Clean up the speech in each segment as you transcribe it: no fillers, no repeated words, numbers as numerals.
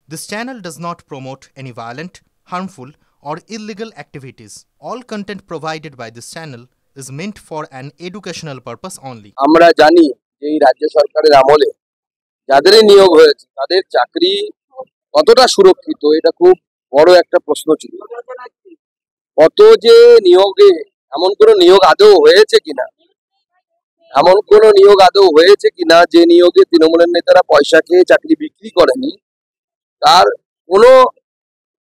This channel does not promote any violent, harmful, or illegal activities. All content provided by this channel is meant for an educational purpose only. আমরা জানি যে এই রাজ্য সরকারের আমলে যাদের নিয়োগ হয়েছে তাদের চাকরি কতটা সুরক্ষিত, এটা খুব বড় একটা প্রশ্ন ছিল। কত যে নিয়োগে এমন কোন নিয়োগ আদৌ হয়েছে কিনা, যে নিয়োগে তৃণমূলের নেতারা পয়সা খেয়ে চাকরি বিক্রি করেনি, তার কোনো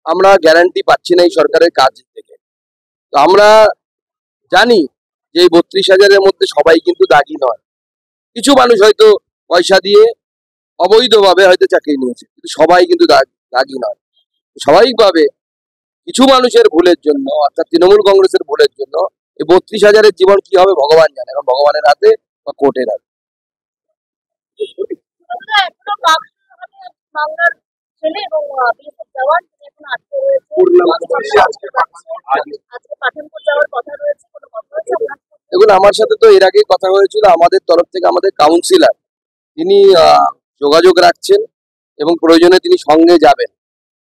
আমরা গ্যারান্টি পাচ্ছি না এই সরকারের কাজ থেকে। তো আমরা জানি যে এই 32,000-এর মধ্যে সবাই কিন্তু দাগি নয়। কিছু মানুষ হয়তো পয়সা দিয়ে অবৈধভাবে হয়তো চাকরি নিয়েছে, কিন্তু সবাই কিন্তু দাগি নয়। স্বাভাবিকভাবে কিছু মানুষের ভুলের জন্য, অর্থাৎ তৃণমূল কংগ্রেসের ভুলের জন্য এই 32,000-এর জীবন কি হবে ভগবান জানে, এবং ভগবানের হাতে বা কোর্টের হাতে। দেখুন, আমার সাথে তো এর আগে কথা হয়েছিল। আমাদের তরফ থেকে আমাদের কাউন্সিলর তিনি যোগাযোগ রাখছেন এবং প্রয়োজনে তিনি সঙ্গে যাবেন।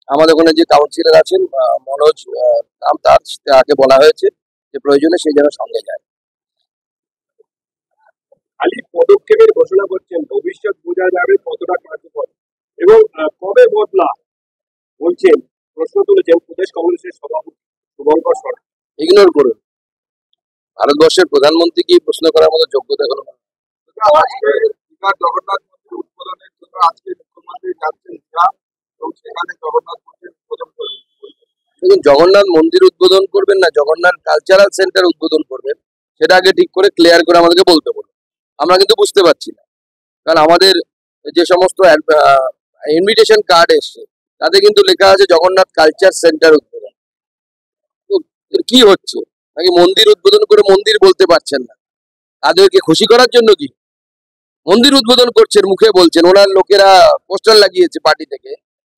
আমাদের ওখানে যে কাউন্সিলর আছেন মনোজ নাম, তাকে বলা হয়েছে যে প্রয়োজনে সেই যেন সঙ্গে যায়। খালি পদক্ষেপের ঘোষণা করছেন, ভবিষ্যৎ বোঝা যাবে কতটা কার্যকর এবং কবে বদলা বলছেন, প্রশ্ন তুলেছেন প্রদেশ কংগ্রেসের সভাপতি শুভঙ্কর সরকার। ইগনোর করুন, ভারতবর্ষের প্রধানমন্ত্রী কি প্রশ্ন করার মতো যোগ্যতা হলো না? জগন্নাথ মন্দির উদ্বোধনের জন্য আজকে মুখ্যমন্ত্রী যাচ্ছেন, সেখানে জগন্নাথ মন্দির উদ্বোধন করবেন। দেখুন, জগন্নাথ মন্দির উদ্বোধন করবেন না জগন্নাথ কালচারাল সেন্টার উদ্বোধন করবেন, সেটা আগে ঠিক করে ক্লিয়ার করে আমাদেরকে বলতে বলুন। আমরা কিন্তু বুঝতে পারছি না, কারণ আমাদের যে সমস্ত ইনভিটেশন কার্ড এসছে তাতে কিন্তু লেখা আছে জগন্নাথ কালচার সেন্টার উদ্বোধন। তো কি হচ্ছে, নাকি মন্দির উদ্বোধন করে মন্দির বলতে পারছেন না? তাদেরকে খুশি করার জন্য কি মন্দির উদ্বোধন করছেন, মুখে বলছেন, ওনার লোকেরা পোস্টার লাগিয়েছে পার্টি থেকে,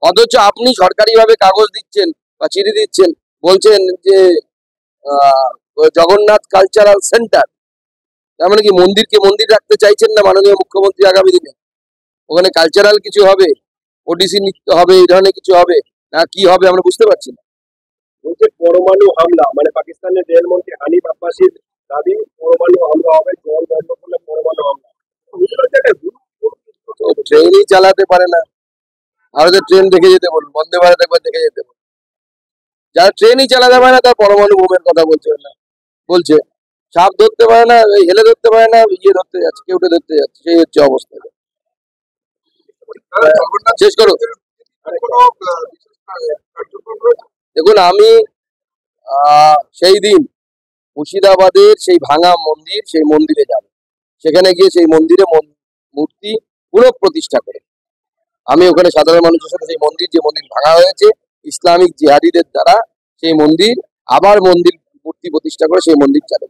অথচ আপনি সরকারিভাবে কাগজ দিচ্ছেন বা চিঠি দিচ্ছেন, বলছেন যে জগন্নাথ কালচারাল সেন্টার। তার মানে কি মন্দিরকে মন্দির রাখতে চাইছেন না মাননীয় মুখ্যমন্ত্রী আগামী দিনে? ওখানে কালচারাল কিছু হবে, ওডিসি নৃত্য হবে, এই ধরনের কিছু হবে না কি হবে আমরা বুঝতে পারছি না। বলছে পরমাণু হামলা, মানে পাকিস্তানের রেলমন্ত্রী হানিফ আব্বাসীর দাবি পরমাণু হামলা হবে, জল বন্ধ করলে পরমাণু হামলা। ট্রেনই চালাতে পারে না, ভারতের ট্রেন দেখে যেতে বলুন, বন্দে ভারত একবার দেখে যেতে বলুন। যারা ট্রেনই চালাতে পারে না তার পরমাণু বোমের কথা বলছে। সাপ ধরতে পারে না, হেলে ধরতে পারে না, ধরতে যাচ্ছে, কেউটে ধরতে যাচ্ছে, সেই হচ্ছে অবস্থা। শেষ করো। দেখুন, আমি সেই দিন মুর্শিদাবাদের সেই ভাঙা মন্দির, সেই মন্দিরে যাব, সেখানে গিয়ে সেই মন্দিরে মূর্তি পুনঃপ্রতিষ্ঠা করে আমি ওখানে সাধারণ মানুষের সাথে সেই মন্দির, যে মন্দির ভাঙা হয়েছে ইসলামিক জিহাদিদের দ্বারা, সেই মন্দির আবার মূর্তি প্রতিষ্ঠা করে সেই মন্দির চালু।